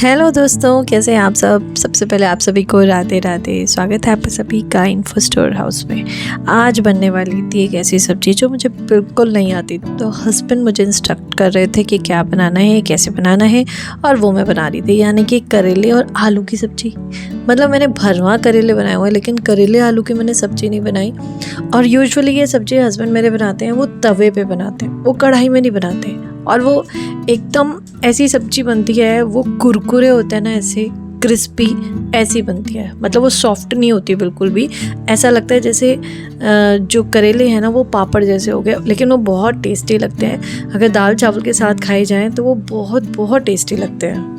Hello दोस्तों, कैसे हैं आप सब। सबसे पहले आप सभी को राधे राधे। स्वागत है आप सभी का इन्फो स्टोर हाउस में। आज बनने वाली थी एक ऐसी सब्ज़ी जो मुझे बिल्कुल नहीं आती, तो हस्बैंड मुझे इंस्ट्रक्ट कर रहे थे कि क्या बनाना है, कैसे बनाना है, और वो मैं बना रही थी, यानी कि करेले और आलू की सब्ज़ी। मतलब मैंने भरवा करेले बनाए हुए हैं, लेकिन करेले आलू की मैंने सब्ज़ी नहीं बनाई। और यूजुअली ये सब्ज़ी हस्बैंड मेरे बनाते हैं, वो तवे पे बनाते हैं, वो कढ़ाई में नहीं बनाते। और वो एकदम ऐसी सब्जी बनती है, वो कुरकुरे होते हैं ना, ऐसे क्रिस्पी ऐसी बनती है। मतलब वो सॉफ्ट नहीं होती बिल्कुल भी, ऐसा लगता है जैसे जो करेले हैं ना वो पापड़ जैसे हो गए, लेकिन वो बहुत टेस्टी लगते हैं। अगर दाल चावल के साथ खाए जाएं तो वो बहुत बहुत टेस्टी लगते हैं।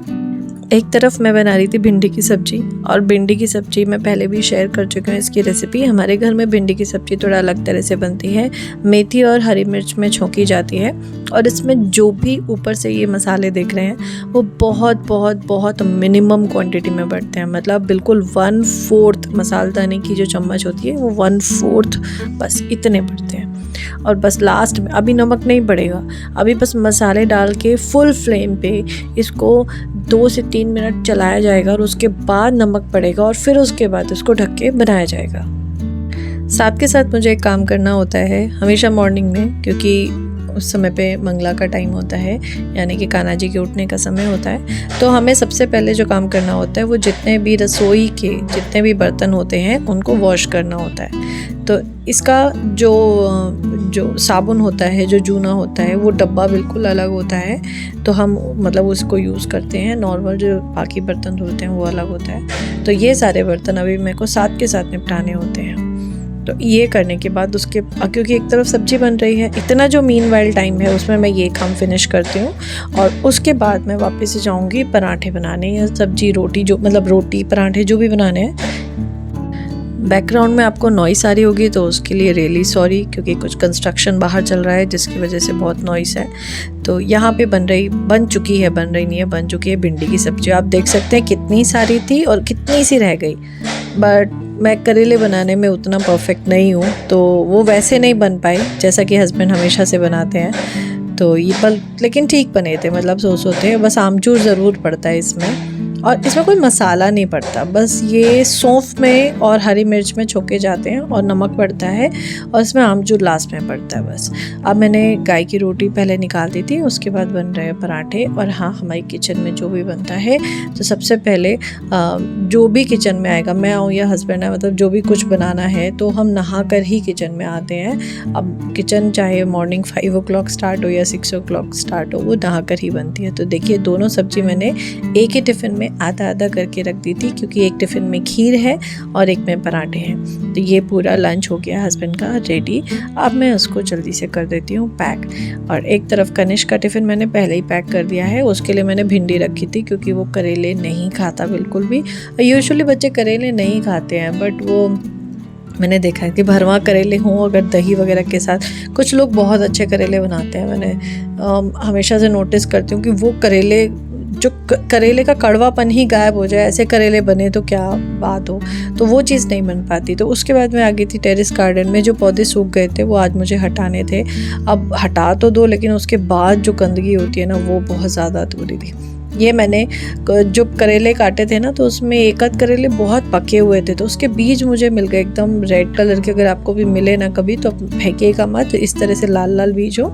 एक तरफ मैं बना रही थी भिंडी की सब्ज़ी, और भिंडी की सब्ज़ी मैं पहले भी शेयर कर चुकी हूँ इसकी रेसिपी। हमारे घर में भिंडी की सब्ज़ी थोड़ा अलग तरह से बनती है। मेथी और हरी मिर्च में छोंकी जाती है, और इसमें जो भी ऊपर से ये मसाले देख रहे हैं वो बहुत बहुत बहुत मिनिमम क्वांटिटी में बढ़ते हैं। मतलब बिल्कुल 1/4 मसालदाने की जो चम्मच होती है वो 1/4 बस इतने पड़ते हैं। और बस लास्ट में अभी नमक नहीं पड़ेगा, अभी बस मसाले डाल के फुल फ्लेम पे इसको 2 से 3 मिनट चलाया जाएगा, और उसके बाद नमक पड़ेगा, और फिर उसके बाद इसको ढक के बनाया जाएगा। साथ के साथ मुझे एक काम करना होता है हमेशा मॉर्निंग में, क्योंकि उस समय पे मंगला का टाइम होता है, यानी कि कान्हा जी के उठने का समय होता है। तो हमें सबसे पहले जो काम करना होता है वो जितने भी रसोई के जितने भी बर्तन होते हैं उनको वॉश करना होता है। तो इसका जो साबुन होता है, जो जूना होता है, वो डब्बा बिल्कुल अलग होता है। तो हम मतलब उसको यूज़ करते हैं। नॉर्मल जो बाकी बर्तन धोते हैं वो अलग होता है। तो ये सारे बर्तन अभी मेरे को साथ के साथ निपटाने होते हैं। तो ये करने के बाद उसके, क्योंकि एक तरफ सब्जी बन रही है, इतना जो मीनवाइल टाइम है उसमें मैं ये काम फिनिश करती हूँ, और उसके बाद मैं वापस से जाऊँगी पराठे बनाने, या सब्जी रोटी, जो मतलब रोटी पराठे जो भी बनाने हैं। बैकग्राउंड में आपको नॉइस आ रही होगी, तो उसके लिए रियली सॉरी, क्योंकि कुछ कंस्ट्रक्शन बाहर चल रहा है जिसकी वजह से बहुत नॉइस है। तो यहाँ पे बन चुकी है भिंडी की सब्जी। आप देख सकते हैं कितनी सारी थी और कितनी सी रह गई। बट मैं करेले बनाने में उतना परफेक्ट नहीं हूँ, तो वो वैसे नहीं बन पाई जैसा कि हस्बैंड हमेशा से बनाते हैं। तो ये लेकिन ठीक बने थे, मतलब सोच होते हैं। बस आमचूर ज़रूर पड़ता है इसमें, और इसमें कोई मसाला नहीं पड़ता, बस ये सौंफ में और हरी मिर्च में छोके जाते हैं, और नमक पड़ता है, और इसमें आमचूर लास्ट में पड़ता है बस। अब मैंने गाय की रोटी पहले निकाल दी थी, उसके बाद बन रहे हैं पराठे। और हाँ, हमारी किचन में जो भी बनता है, तो सबसे पहले जो भी किचन में आएगा, मैं आऊँ या हस्बैंड है, मतलब जो भी कुछ बनाना है तो हम नहा कर ही किचन में आते हैं। अब किचन चाहे मॉर्निंग 5 o'clock स्टार्ट हो या 6 o'clock स्टार्ट हो, वो नहा कर ही बनती है। तो देखिए, दोनों सब्जी मैंने एक ही टिफ़िन में आधा आधा करके रख दी थी, क्योंकि एक टिफ़िन में खीर है और एक में पराठे हैं। तो ये पूरा लंच हो गया हस्बैंड का रेडी। अब मैं उसको जल्दी से कर देती हूँ पैक। और एक तरफ कनिष्क का टिफ़िन मैंने पहले ही पैक कर दिया है, उसके लिए मैंने भिंडी रखी थी, क्योंकि वो करेले नहीं खाता बिल्कुल भी। यूजुअली बच्चे करेले नहीं खाते हैं, बट वो मैंने देखा है कि भरवा करेले हों अगर दही वगैरह के साथ, कुछ लोग बहुत अच्छे करेले बनाते हैं। मैंने हमेशा से नोटिस करती हूँ कि वो करेले, जो करेले का कड़वापन ही गायब हो जाए, ऐसे करेले बने तो क्या बात हो। तो वो चीज़ नहीं बन पाती। तो उसके बाद मैं आ गई थी टेरेस गार्डन में। जो पौधे सूख गए थे वो आज मुझे हटाने थे। अब हटा तो दो, लेकिन उसके बाद जो गंदगी होती है ना, वो बहुत ज़्यादा दूरी थी। ये मैंने जो करेले काटे थे ना, तो उसमें एक आध करेले बहुत पके हुए थे, तो उसके बीज मुझे मिल गए एकदम रेड कलर के। अगर आपको भी मिले ना कभी, तो फेंकिएगा मत। इस तरह से लाल लाल बीज हो,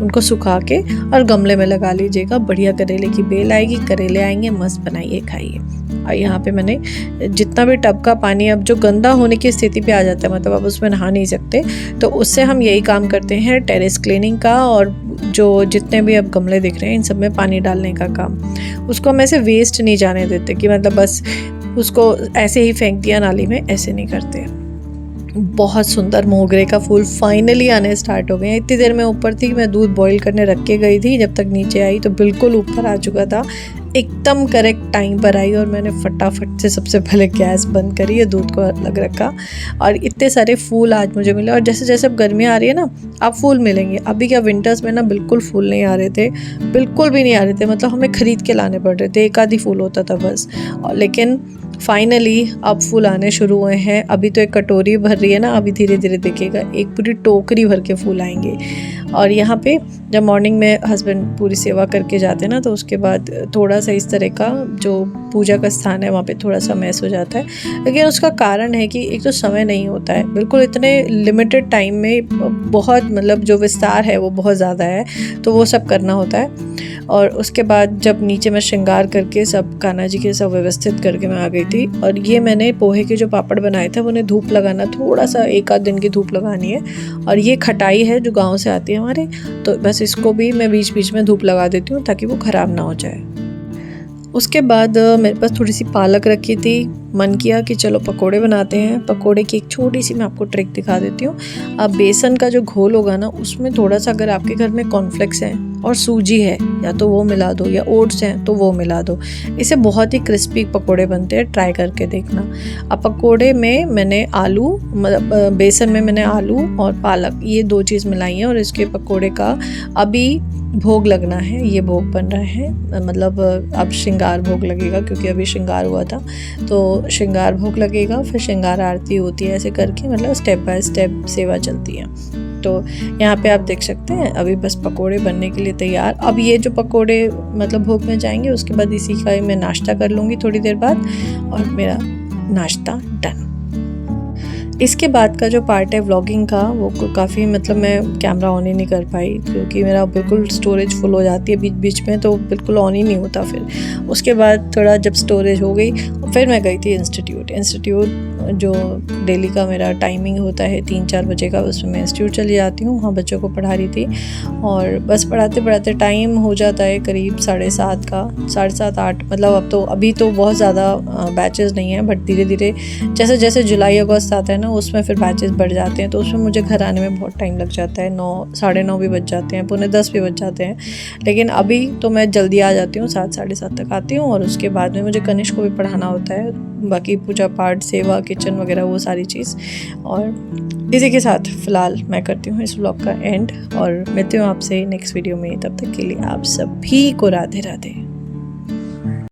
उनको सुखा के और गमले में लगा लीजिएगा। बढ़िया करेले की बेल आएगी, करेले आएंगे, मस्त बनाइए खाइए। और यहाँ पे मैंने जितना भी टब का पानी अब जो गंदा होने की स्थिति पे आ जाता है, मतलब अब उसमें नहा नहीं सकते, तो उससे हम यही काम करते हैं, टेरेस क्लीनिंग का। और जो जितने भी अब गमले दिख रहे हैं, इन सब में पानी डालने का काम। उसको हम ऐसे वेस्ट नहीं जाने देते कि मतलब बस उसको ऐसे ही फेंक दिया नाली में, ऐसे नहीं करते। बहुत सुंदर मोगरे का फूल फाइनली आने स्टार्ट हो गए हैं। इतनी देर में ऊपर थी, मैं दूध बॉईल करने रख के गई थी, जब तक नीचे आई तो बिल्कुल ऊपर आ चुका था। एकदम करेक्ट टाइम पर आई, और मैंने फटाफट से सबसे पहले गैस बंद करी है, दूध को अलग रखा। और इतने सारे फूल आज मुझे मिले। और जैसे जैसे अब गर्मी आ रही है ना, अब फूल मिलेंगे। अभी क्या विंटर्स में ना बिल्कुल फूल नहीं आ रहे थे, बिल्कुल भी नहीं आ रहे थे। मतलब हमें ख़रीद के लाने पड़ रहे थे, एक आधी फूल होता था बस। और लेकिन फाइनली अब फूल आने शुरू हुए हैं। अभी तो एक कटोरी भर रही है ना, अभी धीरे धीरे दिखेगा एक पूरी टोकरी भर के फूल आएंगे। और यहाँ पे जब मॉर्निंग में हस्बैंड पूरी सेवा करके जाते हैं ना, तो उसके बाद थोड़ा सा इस तरह का जो पूजा का स्थान है वहाँ पे थोड़ा सा मैस हो जाता है। लेकिन उसका कारण है कि एक तो समय नहीं होता है, बिल्कुल इतने लिमिटेड टाइम में बहुत मतलब जो विस्तार है वो बहुत ज़्यादा है, तो वो सब करना होता है। और उसके बाद जब नीचे मैं श्रृंगार करके सब कान्हा जी के सब व्यवस्थित करके मैं आ गई थी। और ये मैंने पोहे के जो पापड़ बनाए थे उन्हें धूप लगाना, थोड़ा सा एक आध दिन की धूप लगानी है। और ये खटाई है जो गांव से आती है हमारे, तो बस इसको भी मैं बीच बीच में धूप लगा देती हूँ ताकि वो ख़राब ना हो जाए। उसके बाद मेरे पास थोड़ी सी पालक रखी थी, मन किया कि चलो पकोड़े बनाते हैं। पकोड़े की एक छोटी सी मैं आपको ट्रिक दिखा देती हूँ। अब बेसन का जो घोल होगा ना, उसमें थोड़ा सा अगर आपके घर में कॉर्नफ्लेक्स है और सूजी है या तो वो मिला दो, या ओट्स हैं तो वो मिला दो। इससे बहुत ही क्रिस्पी पकोड़े बनते हैं, ट्राई करके देखना। अब पकोड़े में मैंने आलू, मतलब बेसन में मैंने आलू और पालक ये 2 चीज़ मिलाई हैं। और इसके पकोड़े का अभी भोग लगना है, ये भोग बन रहा है, मतलब अब श्रृंगार भोग लगेगा क्योंकि अभी श्रृंगार हुआ था, तो श्रृंगार भोग लगेगा, फिर श्रृंगार आरती होती है, ऐसे करके मतलब स्टेप बाय स्टेप सेवा चलती है। तो यहाँ पे आप देख सकते हैं अभी बस पकोड़े बनने के लिए तैयार। अब ये जो पकोड़े मतलब भोग में जाएंगे, उसके बाद इसी का मैं नाश्ता कर लूँगी थोड़ी देर बाद, और मेरा नाश्ता डन। इसके बाद का जो पार्ट है व्लॉगिंग का, वो काफ़ी मतलब मैं कैमरा ऑन ही नहीं कर पाई क्योंकि मेरा बिल्कुल स्टोरेज फुल हो जाती है बीच बीच में, तो बिल्कुल ऑन ही नहीं होता। फिर उसके बाद थोड़ा जब स्टोरेज हो गई, फिर मैं गई थी इंस्टीट्यूट जो डेली का मेरा टाइमिंग होता है 3-4 बजे का, उसमें मैं इंस्टीट्यूट चली जाती हूँ। वहाँ बच्चों को पढ़ा रही थी, और बस पढ़ाते पढ़ाते टाइम हो जाता है करीब 7:30 का, 7:30-8। मतलब अब तो अभी तो बहुत ज़्यादा बैचेज़ नहीं हैं, बट धीरे धीरे जैसे जैसे जुलाई अगस्त आता है ना, उसमें फिर बैचेस बढ़ जाते हैं, तो उसमें मुझे घर आने में बहुत टाइम लग जाता है। 9, 9:30 भी बज जाते हैं, 9:45 भी बज जाते हैं। लेकिन अभी तो मैं जल्दी आ जाती हूँ, 7, 7:30 तक आती हूँ। और उसके बाद में मुझे कनिष्क को भी पढ़ाना होता है, बाकी पूजा पाठ, सेवा, किचन वगैरह वो सारी चीज़। और इसी के साथ फ़िलहाल मैं करती हूँ इस व्लॉग का एंड, और मिलती हूँ आपसे नेक्स्ट वीडियो में। तब तक के लिए आप सभी को राधे राधे।